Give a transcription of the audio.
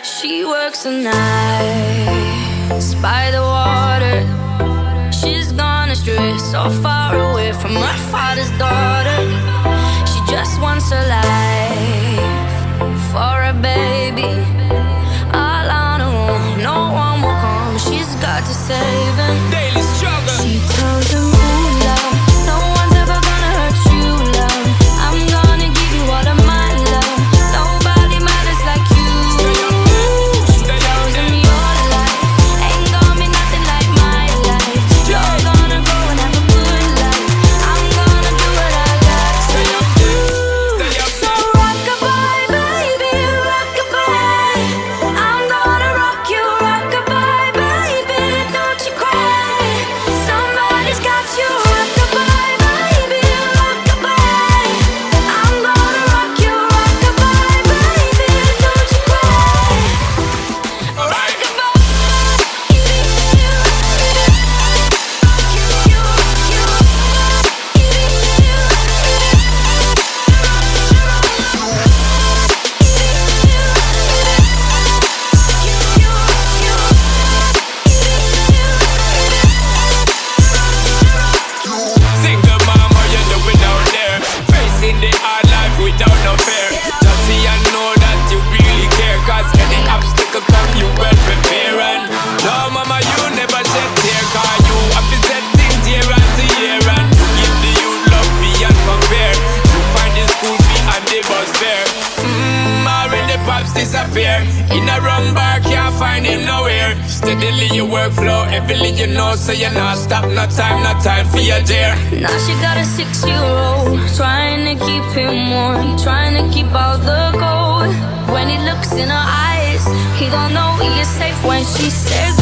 She works the nights by the water. She's gone astray, so far away from her father's daughter. She just wants a life for a baby. All on her own, no one will come. She's got to save him. Daily struggle. She tells him, ooh, love, no one's ever gonna hurt you, love. I'm gonna give you all of my love. Nobody matters like you. She tells him your life ain't gonna be nothing like my life. You're gonna go and have a good life. I'm gonna do what I got to do. So rock-a-bye, baby, rock-a-bye. I'm gonna rock you, rock-a-bye, baby. Don't you cry. Somebody's got you, rock-a-bye, baby, rock-a-bye. I'm gonna rock you, rock-a-bye, baby. Don't you cry. Rock-a-bye. Single mom, how you doing out there? Facing the hard life without no fear. Just see and know that you really care. Cause any obstacle come, you well prepare. And no mama, you never shed tear. Cause you have to set things year after year. And give the youth love beyond compare. You find the school fee and the bus fare. Already pops disappear. In a wrong bar, can't find him nowhere. Steadily your workflow, every you know. So you not stop, no time for your dear. Now she got a 6-year-old, trying to keep him warm, trying to keep all the gold. When he looks in her eyes, he don't know he is safe when she says